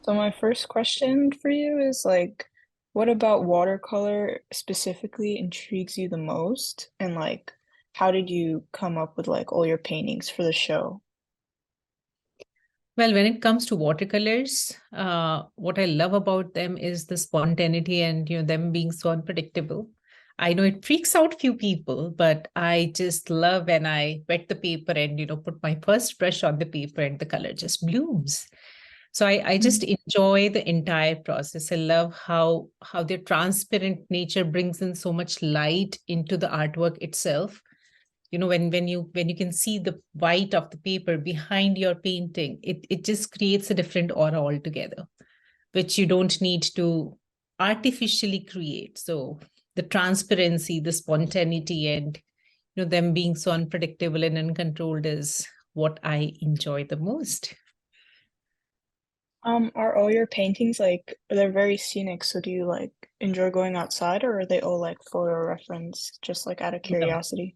So my first question for you is like, what about watercolor specifically intrigues you the most? And like, how did you come up with like all your paintings for the show? Well, when it comes to watercolors, what I love about them is the spontaneity and them being so unpredictable. I know it freaks out few people, but I just love when I wet the paper and put my first brush on the paper and the color just blooms. So I just Mhm. enjoy the entire process. I love how their transparent nature brings in so much light into the artwork itself. When you can see the white of the paper behind your painting, it just creates a different aura altogether, which you don't need to artificially create. So the transparency, the spontaneity, and them being so unpredictable and uncontrolled is what I enjoy the most. Are all your paintings like they're very scenic, so do you like enjoy going outside or are they all like photo reference, just like out of No, curiosity?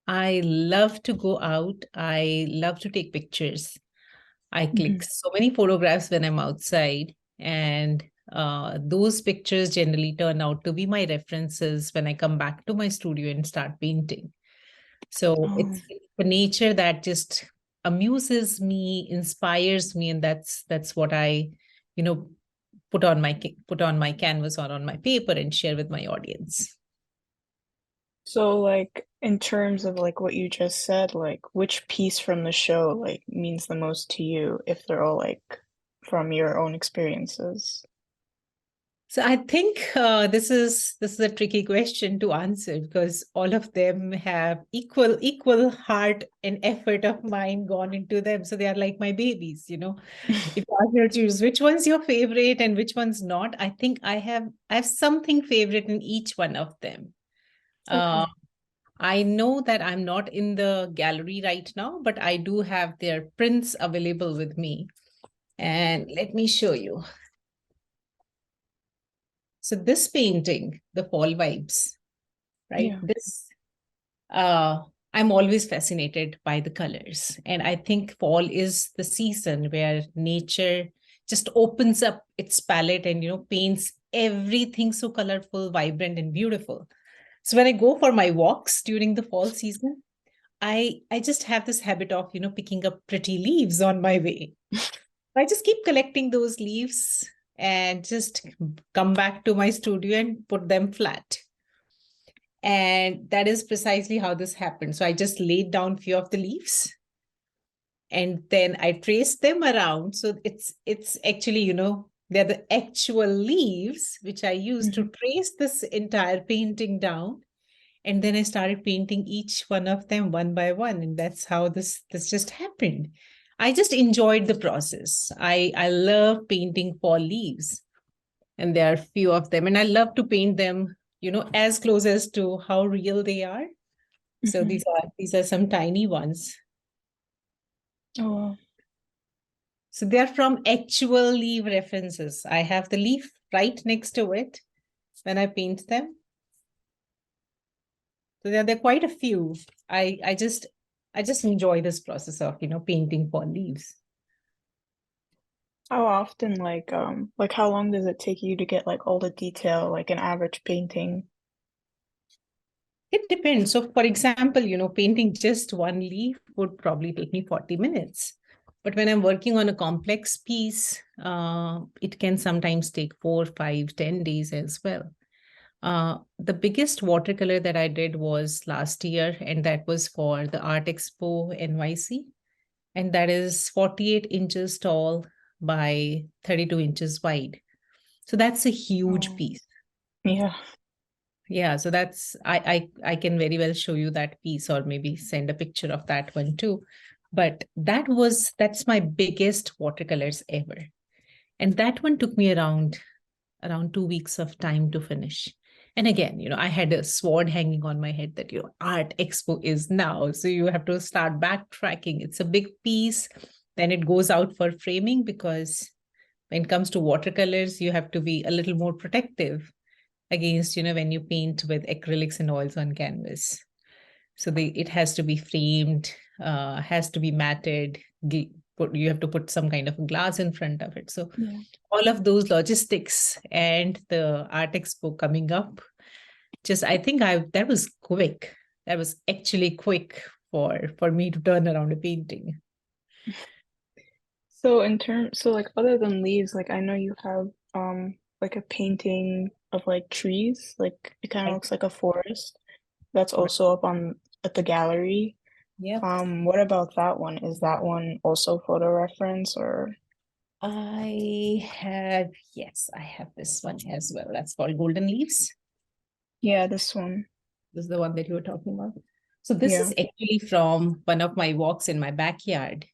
I love to go out. I love to take pictures. I click Hmm. so many photographs when I'm outside, and those pictures generally turn out to be my references when I come back to my studio and start painting. So Oh, it's the nature that just amuses me, inspires me, and that's what I, you know, put on my canvas or on my paper and share with my audience. so like in terms of like what you just said, like which piece from the show like means the most to you if they're all like from your own experiences? So I think this is a tricky question to answer because all of them have equal heart and effort of mine gone into them. So they are like my babies. If you ask me to choose which one's your favorite and which one's not, I think I have something favorite in each one of them. Uh, Okay. I know that I'm not in the gallery right now, but I do have their prints available with me. And let me show you. So this painting, the fall vibes, right? Yeah. This uh I'm always fascinated by the colors. And I think fall is the season where nature just opens up its palette and paints everything so colorful, vibrant, and beautiful. So when I go for my walks during the fall season, I just have this habit of picking up pretty leaves on my way. I just keep collecting those leaves and just come back to my studio and put them flat. And that is precisely how this happened. So I just laid down few of the leaves and then I traced them around. So it's actually, they're the actual leaves which I used to Hmm. trace this entire painting down. And then I started painting each one of them one by one. And that's how this just happened. I just enjoyed the process. I love painting fall leaves. And there are few of them. And I love to paint them, as close as to how real they are. So Hmm. these are some tiny ones. Oh, wow. So they're from actual leaf references. I have the leaf right next to it when I paint them. So there are quite a few. I just enjoy this process of painting fall leaves. How often like how long does it take you to get like all the detail like an average painting? It depends. So for example, painting just one leaf would probably take me 40 minutes. But when I'm working on a complex piece, it can sometimes take 4, 5, 10 days as well. The biggest watercolor that I did was last year, and that was for the Art Expo NYC. And that is 48 inches tall by 32 inches wide. So that's a huge Oh, piece. yeah. Yeah, so I can very well show you that piece or maybe send a picture of that one too. But that's my biggest watercolors ever. And that one took me around 2 weeks of time to finish. And again, I had a sword hanging on my head that Art Expo is now. So you have to start backtracking. It's a big piece. Then it goes out for framing because when it comes to watercolors, you have to be a little more protective against, when you paint with acrylics and oils on canvas. So it has to be framed. has to be matted. You have to put some kind of glass in front of it. So Yeah. all of those logistics and the art expo coming up, just I think that was quick. That was actually quick for me to turn around a painting. So so like other than leaves, like I know you have like a painting of like trees, like it kind of Right. looks like a forest. That's Right. also up on at the gallery. Yeah. What about that one? Is that one also photo reference or? Yes, I have this one as well. That's called Golden Leaves. Yeah, this one. This is the one that you were talking about. So this Yeah. is actually from one of my walks in my backyard.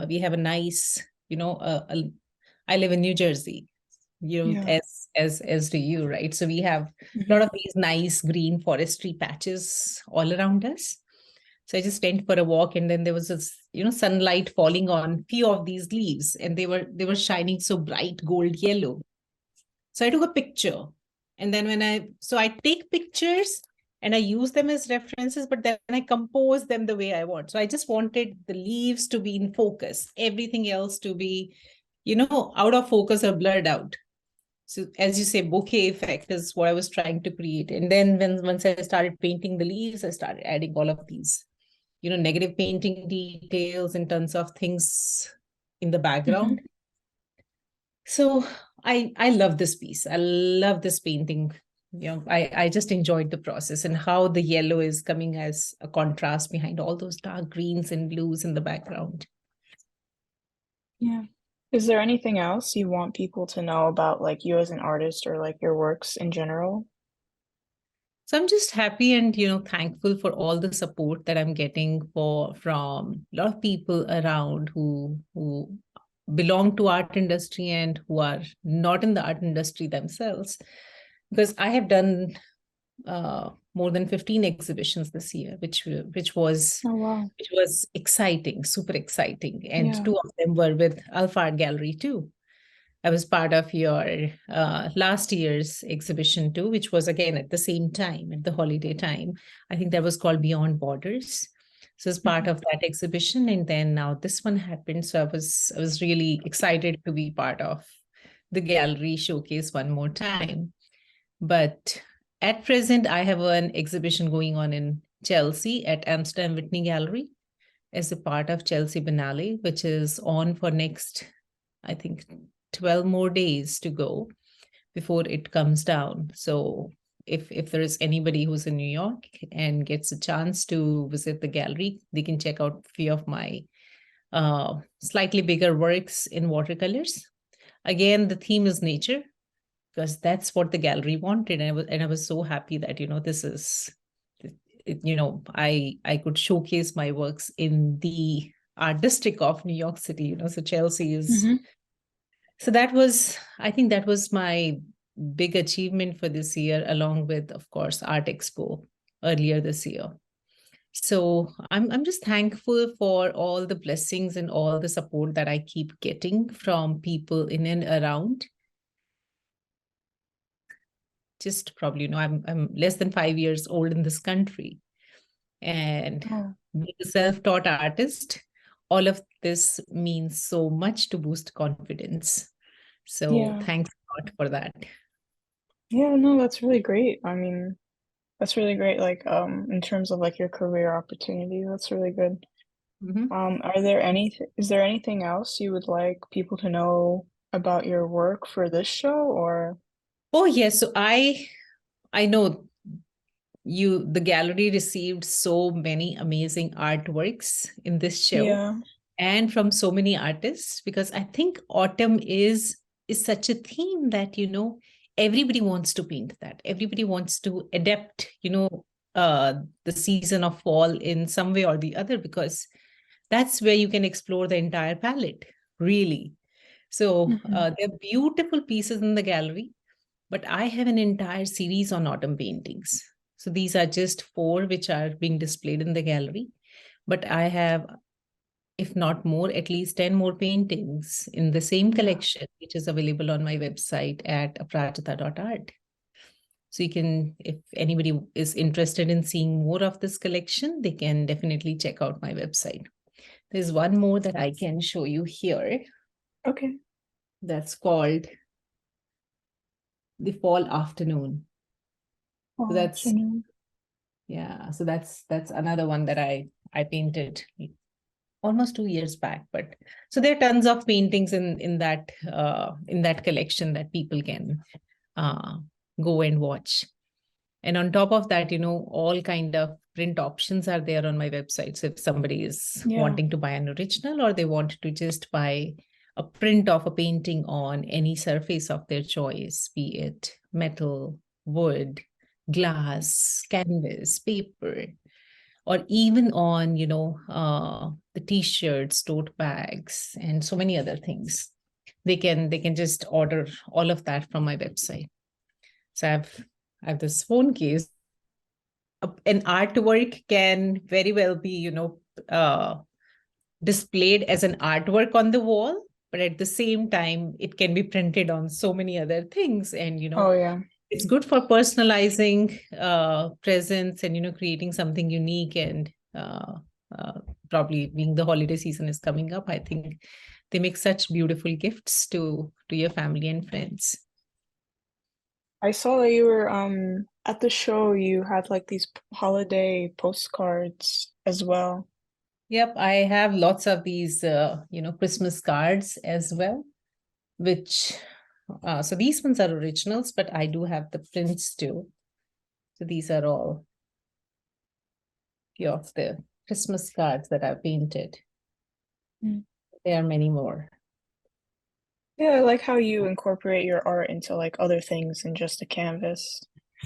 We have a nice, I live in New Jersey, Yeah. as do you, right? So we have a Hmm. lot of these nice green forestry patches all around us. So I just went for a walk, and then there was this, sunlight falling on few of these leaves, and they were shining so bright gold yellow. So I took a picture. And then I take pictures and I use them as references, but then I compose them the way I want. So I just wanted the leaves to be in focus, everything else to be, out of focus or blurred out. So as you say, bokeh effect is what I was trying to create. And then once I started painting the leaves, I started adding all of these, negative painting details in terms of things in the Hmm. background. So I love this piece. I love this painting. I just enjoyed the process and how the yellow is coming as a contrast behind all those dark greens and blues in the background. Yeah. Is there anything else you want people to know about like you as an artist or like your works in general? So I'm just happy and thankful for all the support that I'm getting from a lot of people around who belong to art industry and who are not in the art industry themselves. Because I have done more than 15 exhibitions this year, which was Oh wow. which was exciting, super exciting. And Yeah. two of them were with Alfa Art Gallery too. I was part of your last year's exhibition too, which was again at the same time, at the holiday time. I think that was called Beyond Borders. So as part Hmm. of that exhibition, and then now this one happened. So I was really excited to be part of the gallery showcase one more time. But at present, I have an exhibition going on in Chelsea at Amsterdam Whitney Gallery as a part of Chelsea Biennale, which is on for next, I think, 12 more days to go before it comes down. So if there is anybody who's in New York and gets a chance to visit the gallery, they can check out a few of my slightly bigger works in watercolors. Again, the theme is nature because that's what the gallery wanted, and I was so happy that this is I could showcase my works in the art district of New York City. So Chelsea is Hmm. so that was I think that was my big achievement for this year, along with, of course, Art Expo earlier this year. So I'm just thankful for all the blessings and all the support that I keep getting from people in and around. Just probably, I'm less than 5 years old in this country, and Oh, being a self-taught artist, all of this means so much to boost confidence. So yeah. thanks a lot for that. Yeah, no, that's really great. I mean, that's really great, like, in terms of like your career opportunity, that's really good. Mhm. Is there anything else you would like people to know about your work for this show or? Oh yes, so I know the gallery received so many amazing artworks in this show Yeah. and from so many artists, because I think autumn is such a theme that everybody wants to paint, that everybody wants to adapt the season of fall in some way or the other, because that's where you can explore the entire palette, really. So Hmm. there are beautiful pieces in the gallery, but I have an entire series on autumn paintings. So these are just four which are being displayed in the gallery. But I have, if not more, at least 10 more paintings in the same Yeah. collection, which is available on my website at aprajita.art. So you can, if anybody is interested in seeing more of this collection, they can definitely check out my website. There's one more that I can show you here. Okay. That's called The Fall Afternoon. So that's, Afternoon. yeah, so that's another one that I painted almost 2 years back. But so there are tons of paintings in that collection that people can go and watch. And on top of that, all kind of print options are there on my website. So if somebody is Yeah. wanting to buy an original, or they want to just buy a print of a painting on any surface of their choice, be it metal, wood, glass, canvas, paper, or even on, the t-shirts, tote bags, and so many other things. They can just order all of that from my website. So I have this phone case. An artwork can very well be, displayed as an artwork on the wall, but at the same time, it can be printed on so many other things. And, Oh yeah. it's good for personalizing presents and, creating something unique. And probably being the holiday season is coming up, I think they make such beautiful gifts to your family and friends. I saw that you were at the show, you had like these holiday postcards as well. Yep, I have lots of these, Christmas cards as well, which, so these ones are originals, but I do have the prints too. So these are all few of the Christmas cards that I've painted. Mm. There are many more. Yeah, I like how you incorporate your art into like other things than just a canvas.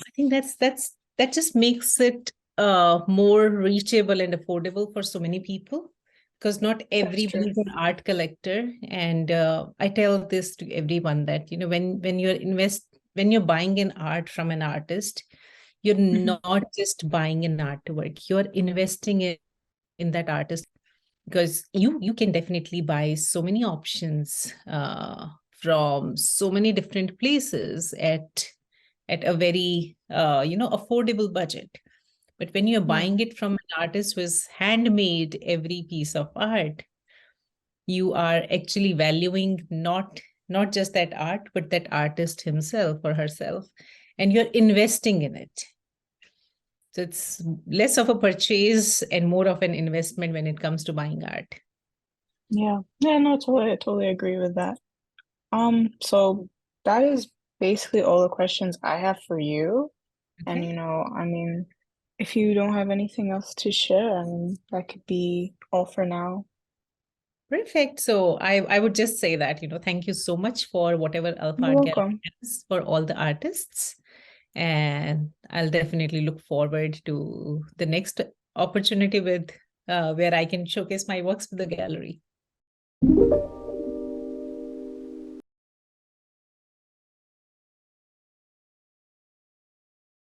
I think that just makes it more reachable and affordable for so many people, because not That's everybody true. is an art collector. And I tell this to everyone that, when you're buying an art from an artist, you're Mhm. not just buying an artwork, you're investing in that artist, because you can definitely buy so many options from so many different places at a very affordable budget. But when you're Yeah. buying it from an artist who has handmade every piece of art, you are actually valuing not just that art, but that artist himself or herself, and you're investing in it. So it's less of a purchase and more of an investment when it comes to buying art. Yeah. Yeah, no, I totally agree with that. So that is basically all the questions I have for you. And Okay. I mean, if you don't have anything else to share, I mean, that could be all for now. Perfect. So I would just say that, thank you so much for whatever Alfa You're Art Gallery welcome. has for all the artists. And I'll definitely look forward to the next opportunity with where I can showcase my works with the gallery.